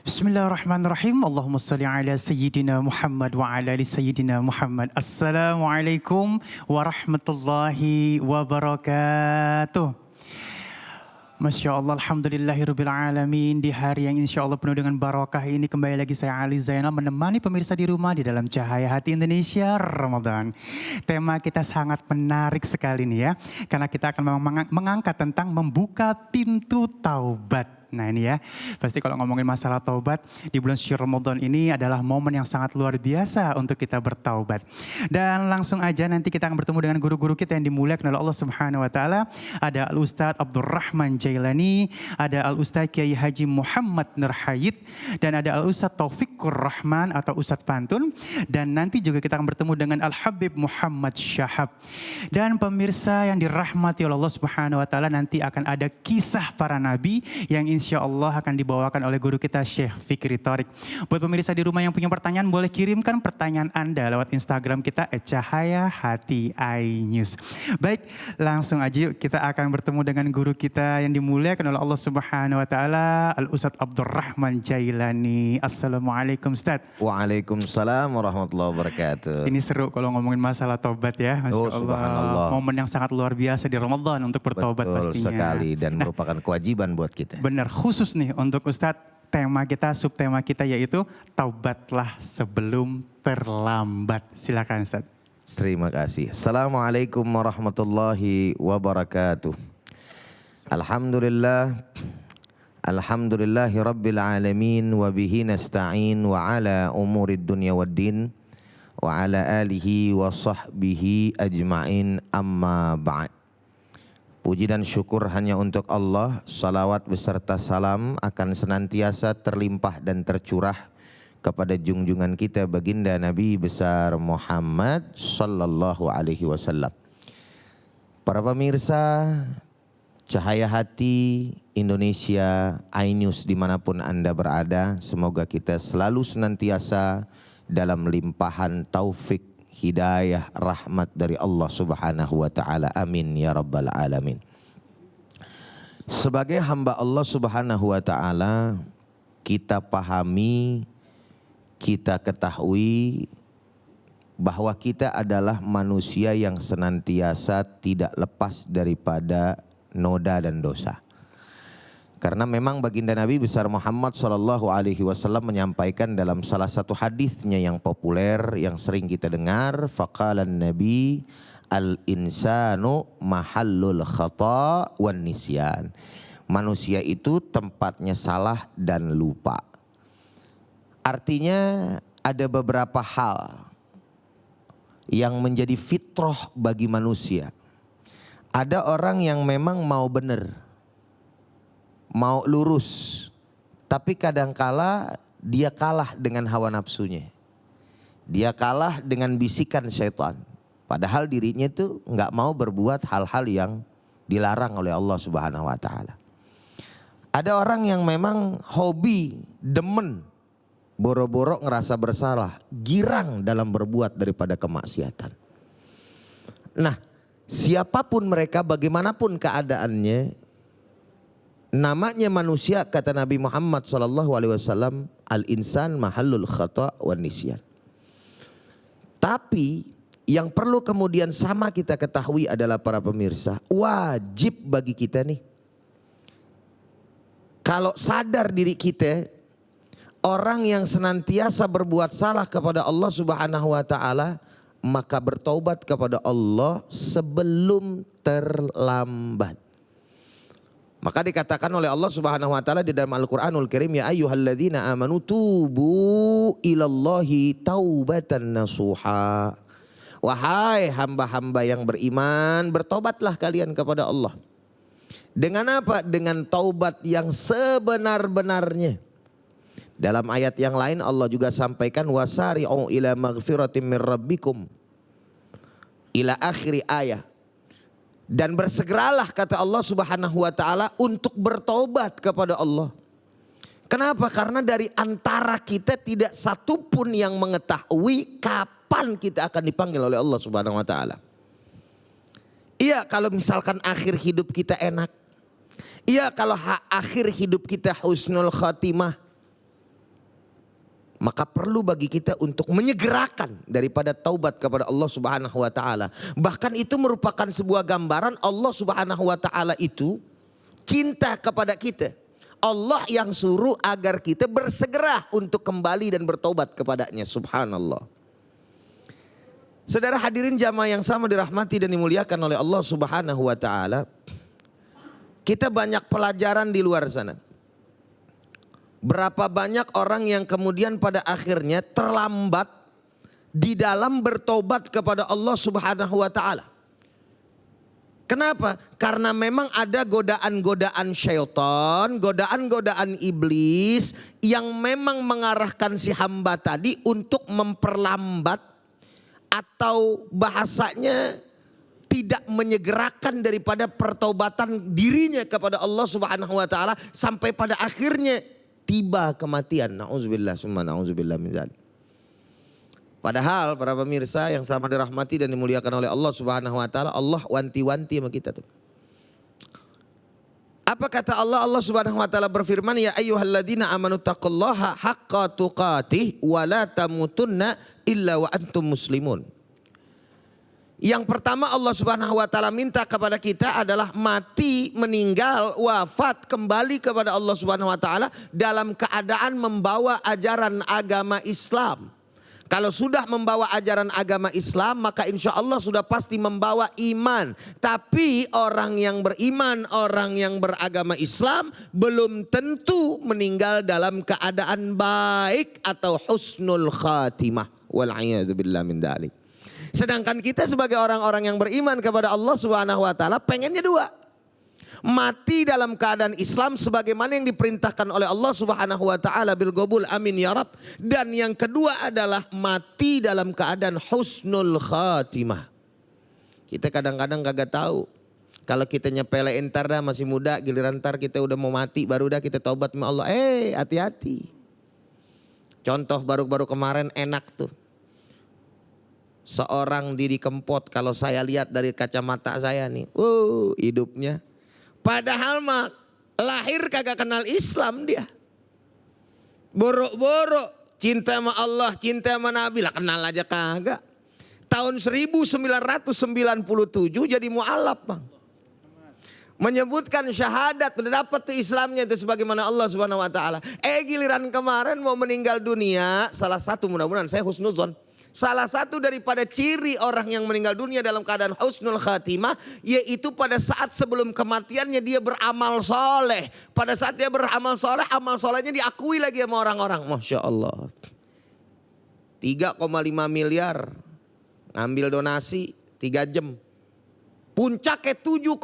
Bismillahirrahmanirrahim. Allahumma salli ala Sayyidina Muhammad wa ala ali Sayyidina Muhammad. Assalamualaikum warahmatullahi wabarakatuh. Masya Allah, Alhamdulillahirabbil alamin. Di hari yang insya Allah penuh dengan barakah ini, kembali lagi saya Ali Zainal menemani pemirsa di rumah di dalam Cahaya Hati Indonesia Ramadan. Tema kita sangat menarik sekali nih ya, karena kita akan mengangkat tentang membuka pintu taubat. Nah ini ya, pasti kalau ngomongin masalah taubat di bulan suci Ramadan ini adalah momen yang sangat luar biasa untuk kita bertaubat. Dan langsung aja nanti kita akan bertemu dengan guru-guru kita yang dimuliakan oleh Allah Subhanahu Wa Taala. Ada Al-Ustadz Abdurrahman Jailani, ada Al-Ustadz Kiai Haji Muhammad Nurhayid, dan ada Al-Ustadz Taufikur Rahman atau Ustadz Pantun. Dan nanti juga kita akan bertemu dengan Al-Habib Muhammad Syahab. Dan pemirsa yang dirahmati oleh Allah Subhanahu Wa Taala, nanti akan ada kisah para nabi yang insya Allah akan dibawakan oleh guru kita Syekh Fikri Thorik. Buat pemirsa di rumah yang punya pertanyaan, boleh kirimkan pertanyaan Anda lewat Instagram kita @cahayahati_news. Baik, langsung aja yuk kita akan bertemu dengan guru kita yang dimuliakan oleh Allah Subhanahu Wa Taala, Al-Ustadz Abdurrahman Jailani. Assalamualaikum Ustadz. Waalaikumsalam warahmatullahi wabarakatuh. Ini seru kalau ngomongin masalah taubat ya, Masya Allah. Subhanallah. Momen yang sangat luar biasa di Ramadan untuk bertaubat. Betul pastinya. sekali, dan merupakan kewajiban buat kita. Benar, khusus nih untuk Ustadz, tema kita, subtema kita yaitu taubatlah sebelum terlambat. Silakan Ustadz. Terima kasih. Assalamualaikum warahmatullahi wabarakatuh. Alhamdulillah. Alhamdulillahi rabbil alamin. Wa bihi nasta'in wa ala umurid dunya waddin. Wa ala alihi wa sahbihi ajma'in, amma ba'd. Puji dan syukur hanya untuk Allah. Salawat beserta salam akan senantiasa terlimpah dan tercurah kepada junjungan kita baginda Nabi besar Muhammad sallallahu alaihi wasallam. Para pemirsa Cahaya Hati Indonesia, iNews dimanapun Anda berada, semoga kita selalu senantiasa dalam limpahan taufik, hidayah, rahmat dari Allah Subhanahu Wa Taala. Amin ya rabbal alamin. Sebagai hamba Allah Subhanahu Wa Taala, kita pahami, kita ketahui bahwa kita adalah manusia yang senantiasa tidak lepas daripada noda dan dosa. Karena memang baginda Nabi besar Muhammad SAW menyampaikan dalam salah satu hadisnya yang populer, yang sering kita dengar, faqalan Nabi al-insanu mahallul khata' wan nisyan. Manusia itu tempatnya salah dan lupa. Artinya ada beberapa hal yang menjadi fitrah bagi manusia. Ada orang yang memang mau benar, mau lurus, tapi kadangkala dia kalah dengan hawa nafsunya. Dia kalah dengan bisikan syaitan. Padahal dirinya itu nggak mau berbuat hal-hal yang dilarang oleh Allah Subhanahu Wa Taala. Ada orang yang memang hobi, demen, boro-boro ngerasa bersalah, girang dalam berbuat daripada kemaksiatan. Nah, siapapun mereka, bagaimanapun keadaannya, namanya manusia, kata Nabi Muhammad SAW, al-insan mahallul khata' wan nisyan. Tapi yang perlu kemudian sama kita ketahui adalah para pemirsa, wajib bagi kita nih, kalau sadar diri kita orang yang senantiasa berbuat salah kepada Allah Subhanahu Wa Taala, maka bertaubat kepada Allah sebelum terlambat. Maka dikatakan oleh Allah Subhanahu Wa Taala di dalam Al-Quranul Karim, ya ayyuhalladzina amanu tubu ilallahi taubatan nasuha. Wahai hamba-hamba yang beriman, bertobatlah kalian kepada Allah. Dengan apa? Dengan taubat yang sebenar-benarnya. Dalam ayat yang lain Allah juga sampaikan, wasari'u ila maghfiratin min rabbikum ila akhiri ayat. Dan bersegeralah, kata Allah Subhanahu Wa Taala, untuk bertobat kepada Allah. Kenapa? Karena dari antara kita tidak satupun yang mengetahui kapan kita akan dipanggil oleh Allah Subhanahu Wa Taala. Iya, kalau misalkan akhir hidup kita enak. Iya, kalau akhir hidup kita husnul khatimah. Maka perlu bagi kita untuk menyegerakan daripada taubat kepada Allah Subhanahu wa taala. Bahkan itu merupakan sebuah gambaran Allah Subhanahu wa taala itu cinta kepada kita. Allah yang suruh agar kita bersegera untuk kembali dan bertobat kepadanya. Subhanallah. Saudara hadirin jamaah yang sama dirahmati dan dimuliakan oleh Allah Subhanahu wa taala. Kita banyak pelajaran di luar sana. Berapa banyak orang yang kemudian pada akhirnya terlambat di dalam bertobat kepada Allah Subhanahu wa taala. Kenapa? Karena memang ada godaan-godaan syaitan, godaan-godaan iblis yang memang mengarahkan si hamba tadi untuk memperlambat atau bahasanya tidak menyegerakan daripada pertobatan dirinya kepada Allah Subhanahu wa taala sampai pada akhirnya tiba kematian. Nauzubillah summa nauzubillah min dzalik. Padahal para pemirsa yang sama dirahmati dan dimuliakan oleh Allah Subhanahu wa taala, Allah wanti-wanti sama kita tuh. Apa kata Allah? Allah Subhanahu wa taala berfirman, ya ayyuhalladzina amanu taqullaha haqqa tuqatih wa la tamutunna illa wa antum muslimun. Yang pertama Allah Subhanahu wa taala minta kepada kita adalah mati, meninggal, wafat, kembali kepada Allah Subhanahu wa taala dalam keadaan membawa ajaran agama Islam. Kalau sudah membawa ajaran agama Islam, maka insya Allah sudah pasti membawa iman. Tapi orang yang beriman, orang yang beragama Islam belum tentu meninggal dalam keadaan baik atau husnul khatimah. Wal'iyadzubillah min dzalik. Sedangkan kita sebagai orang-orang yang beriman kepada Allah Subhanahu wa taala pengennya dua. Mati dalam keadaan Islam sebagaimana yang diperintahkan oleh Allah Subhanahu wa taala bil qabul amin ya rab. Dan yang kedua adalah mati dalam keadaan husnul khatimah. Kita kadang-kadang kagak tahu. Kalau kita nyepele entar dah masih muda, giliran ntar kita udah mau mati baru dah kita taubat sama Allah. Hati-hati. Contoh baru-baru kemarin enak tuh. Seorang Didi Kempot kalau saya lihat dari kacamata saya nih, hidupnya. Padahal mah lahir kagak kenal Islam dia. Borok-borok cinta sama Allah, cinta sama Nabi lah kenal aja kagak. Tahun 1997 jadi mualaf bang. Menyebutkan syahadat udah dapat tuh Islamnya itu sebagaimana Allah Subhanahu wa taala. Giliran kemarin mau meninggal dunia, salah satu mudah-mudahan saya husnuzon. Salah satu daripada ciri orang yang meninggal dunia dalam keadaan husnul khatimah, yaitu pada saat sebelum kematiannya dia beramal soleh. Pada saat dia beramal soleh, amal solehnya diakui lagi sama orang-orang. Masya Allah. 3,5 miliar ngambil donasi 3 jam. Puncaknya 7,5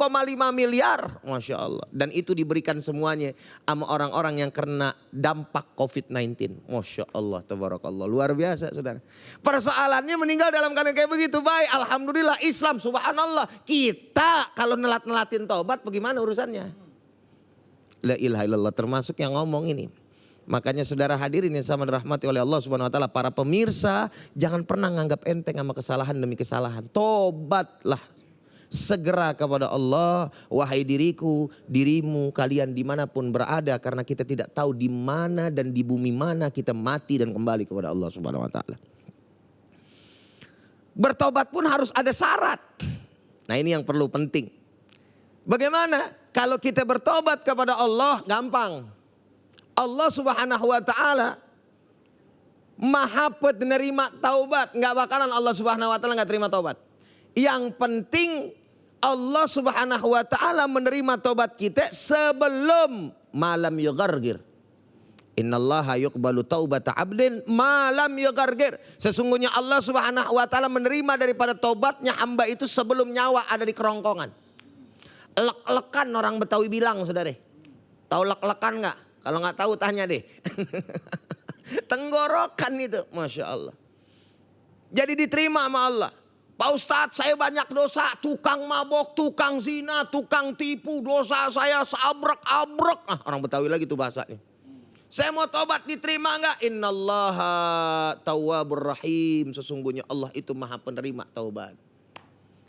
miliar. Masya Allah. Dan itu diberikan semuanya sama orang-orang yang kena dampak COVID-19. Masya Allah. Tabarakallah. Luar biasa saudara. Persoalannya meninggal dalam keadaan kayak begitu. Baik. Alhamdulillah Islam. Subhanallah. Kita kalau nelat-nelatin taubat bagaimana urusannya? La ilaha illallah. Termasuk yang ngomong ini. Makanya saudara hadirin yang sama dirahmati oleh Allah Subhanahu wa taala, para pemirsa, jangan pernah nganggap enteng sama kesalahan demi kesalahan. Tobatlah. Segera kepada Allah, wahai diriku, dirimu, kalian dimanapun berada, karena kita tidak tahu di mana dan di bumi mana kita mati dan kembali kepada Allah Subhanahu Wa Taala. Bertobat pun harus ada syarat. Nah ini yang perlu penting. Bagaimana kalau kita bertobat kepada Allah? Gampang. Allah Subhanahu Wa Taala maha penerima taubat. Nggak bakalan Allah Subhanahu Wa Taala nggak terima taubat. Yang penting Allah Subhanahu wa taala menerima taubat kita sebelum malam yugargir. Innallaha yuqbalu taubata 'abdin malam yugargir. Sesungguhnya Allah Subhanahu wa taala menerima daripada taubatnya hamba itu sebelum nyawa ada di kerongkongan. Lek-lekan orang Betawi bilang, Saudara. Tahu lek-lekan enggak? Kalau enggak tahu tanya deh. Tenggorokan itu, Masya Allah. Jadi diterima sama Allah. Pak Ustadz, saya banyak dosa, tukang mabok, tukang zina, tukang tipu, dosa saya seabrek-abrek. Orang Betawi lagi tuh bahasanya. Saya mau tobat, diterima enggak? Innallaha tawwabur rahim. Sesungguhnya Allah itu maha penerima taubat.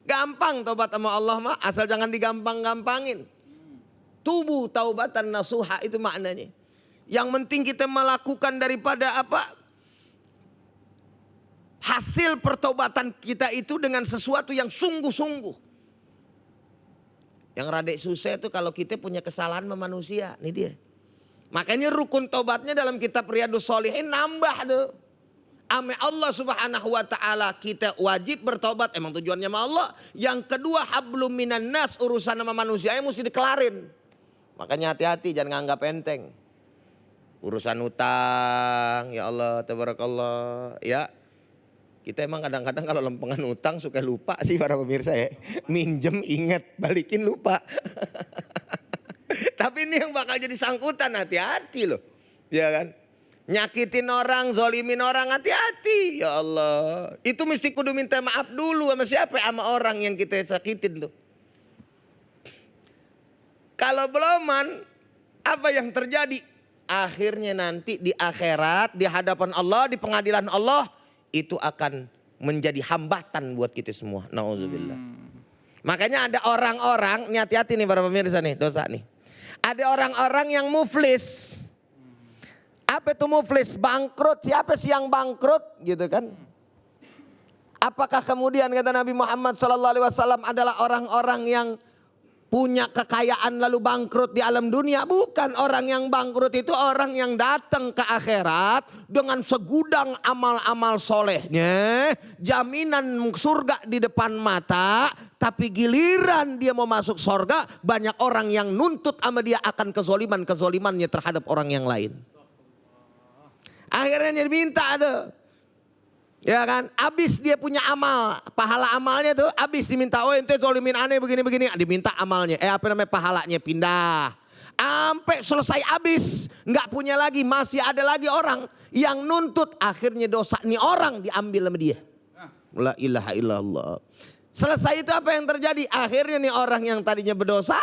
Gampang taubat sama Allah mah, asal jangan digampang-gampangin. Tubu taubatan nasuha itu maknanya. Yang penting kita melakukan daripada apa? hasil pertobatan kita itu dengan sesuatu yang sungguh-sungguh. Yang rada susah itu kalau kita punya kesalahan sama manusia, nih dia. Makanya rukun tobatnya dalam kitab Riyadhus Shalihin nambah tuh. Ame Allah Subhanahu wa taala kita wajib bertobat, emang tujuannya sama Allah. Yang kedua hablum minan nas, urusan sama manusia yang mesti dikelarin. Makanya hati-hati, jangan nganggap enteng. Urusan utang, ya Allah tabarakallah, ya. Kita emang kadang-kadang kalau lempengan utang suka lupa sih para pemirsa ya. Minjem inget, balikin lupa. Tapi ini yang bakal jadi sangkutan, hati-hati loh. Ya kan? Nyakitin orang, zolimin orang, hati-hati. Ya Allah. Itu mesti kudu minta maaf dulu sama siapa? Sama orang yang kita sakitin loh. Kalau beloman, apa yang terjadi? Akhirnya nanti di akhirat, di hadapan Allah, di pengadilan Allah, itu akan menjadi hambatan buat kita semua. Nauzubillah. Makanya ada orang-orang, nih hati-hati nih para pemirsa nih, dosa nih. Ada orang-orang yang muflis. Apa itu muflis? Bangkrut. Siapa sih yang bangkrut? Gitu kan. Apakah kemudian kata Nabi Muhammad SAW adalah orang-orang yang punya kekayaan lalu bangkrut di alam dunia? Bukan. Orang yang bangkrut itu orang yang datang ke akhirat dengan segudang amal-amal solehnya, jaminan surga di depan mata, tapi giliran dia mau masuk surga, banyak orang yang nuntut sama dia akan kezolimannya terhadap orang yang lain. Akhirnya dia minta tuh. Ya kan, habis dia punya amal, pahala amalnya tuh habis diminta, oh ente zolimin aneh begini-begini, diminta amalnya, pahalanya pindah. Sampai selesai habis, nggak punya lagi, masih ada lagi orang yang nuntut, akhirnya dosa nih orang diambil sama dia. La ilaha illallah. Selesai itu apa yang terjadi? Akhirnya nih orang yang tadinya berdosa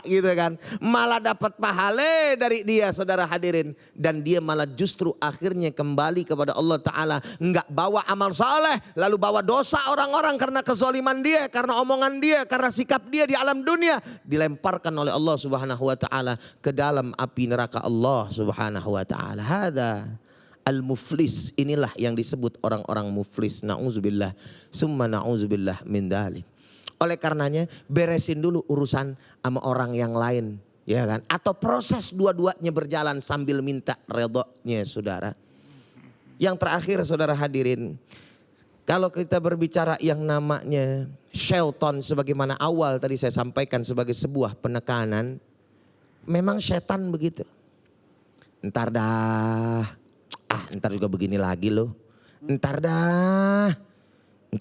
gitu kan, malah dapat pahala dari dia, saudara hadirin. Dan dia malah justru akhirnya kembali kepada Allah Ta'ala. Enggak bawa amal saleh, lalu bawa dosa orang-orang karena kezaliman dia, karena omongan dia, karena sikap dia di alam dunia. Dilemparkan oleh Allah Subhanahu Wa Ta'ala ke dalam api neraka Allah Subhanahu Wa Ta'ala. Hada al-muflis, inilah yang disebut orang-orang muflis. Na'udzubillah, summa na'udzubillah min dzalik. Oleh karenanya beresin dulu urusan sama orang yang lain, ya kan? Atau proses dua-duanya berjalan sambil minta redhonya saudara. Yang terakhir saudara hadirin, kalau kita berbicara yang namanya syaitan, sebagaimana awal tadi saya sampaikan sebagai sebuah penekanan, memang setan begitu. Ntar dah, ntar juga begini lagi loh. Ntar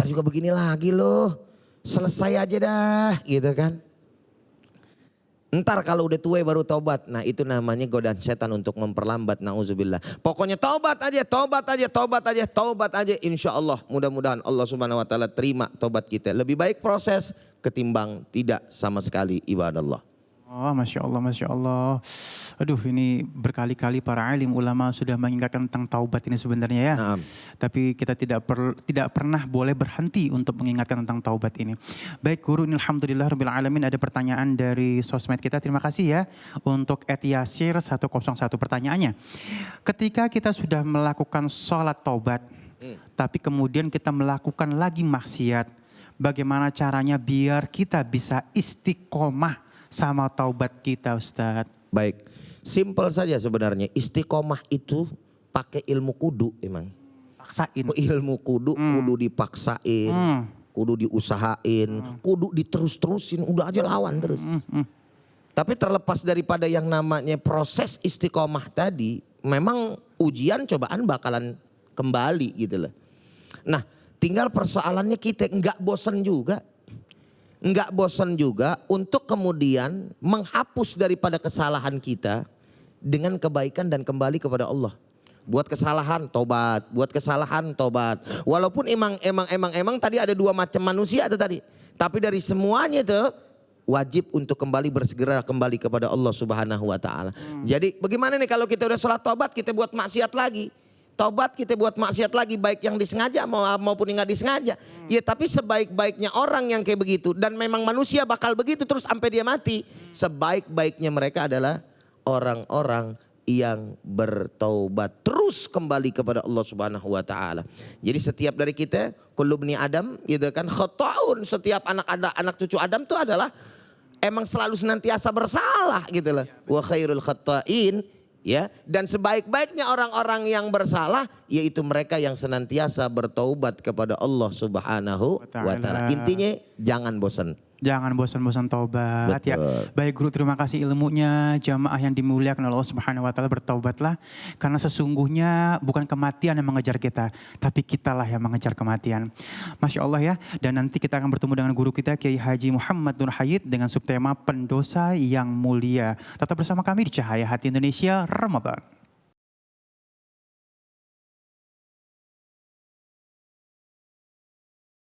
juga begini lagi loh. Selesai aja dah gitu kan. Ntar kalau udah tua baru tobat. Nah itu namanya godaan setan untuk memperlambat, na'udzubillah. Pokoknya tobat aja. Insya Allah mudah-mudahan Allah Subhanahu Wa Ta'ala terima tobat kita. Lebih baik proses ketimbang tidak sama sekali, ibadallah. Oh, Masya Allah, Masya Allah. Aduh, ini berkali-kali para alim ulama sudah mengingatkan tentang taubat ini sebenarnya ya. Nah. Tapi kita tidak pernah boleh berhenti untuk mengingatkan tentang taubat ini. Baik guru, ini alhamdulillah rabbil alamin, ada pertanyaan dari sosmed kita. Terima kasih ya untuk @yasir 101 pertanyaannya. Ketika kita sudah melakukan sholat taubat, tapi kemudian kita melakukan lagi maksiat, bagaimana caranya biar kita bisa istiqomah sama taubat kita, Ustadz? Baik, simpel saja sebenarnya. Istiqomah itu pakai ilmu kudu emang. Paksain. Ilmu kudu, kudu dipaksain, kudu diusahain, kudu diterus-terusin, udah aja lawan terus. Tapi terlepas daripada yang namanya proses istiqomah tadi, memang ujian cobaan bakalan kembali gitu loh. Nah, tinggal persoalannya kita nggak bosan juga. Enggak bosan juga untuk kemudian menghapus daripada kesalahan kita dengan kebaikan dan kembali kepada Allah. Buat kesalahan tobat, buat kesalahan tobat. Walaupun emang tadi ada dua macam manusia itu tadi. Tapi dari semuanya itu wajib untuk bersegera kembali kepada Allah Subhanahu Wa Ta'ala. Jadi bagaimana nih kalau kita udah sholat tobat, kita buat maksiat lagi. Tobat kita buat maksiat lagi, baik yang disengaja maupun yang gak disengaja. Ya tapi sebaik-baiknya orang yang kayak begitu, dan memang manusia bakal begitu terus sampai dia mati. Sebaik-baiknya mereka adalah orang-orang yang bertaubat, terus kembali kepada Allah Subhanahu wa taala. Jadi setiap dari kita, kullu bni Adam gitu kan, khata'un, setiap anak cucu Adam itu adalah emang selalu senantiasa bersalah gitu loh. Wa khairul khatta'in, ya, dan sebaik-baiknya orang-orang yang bersalah yaitu mereka yang senantiasa bertaubat kepada Allah Subhanahu wa taala. Intinya jangan bosan. Jangan bosan-bosan taubat ya. Betul. Baik guru, terima kasih ilmunya. Jamaah yang dimuliakan oleh Allah Subhanahu wa taala, bertaubatlah karena sesungguhnya bukan kematian yang mengejar kita, tapi kitalah yang mengejar kematian. Masya Allah ya. Dan nanti kita akan bertemu dengan guru kita Kiai Haji Muhammad Nur Hayit dengan subtema pendosa yang mulia. Tetap bersama kami di Cahaya Hati Indonesia Ramadan.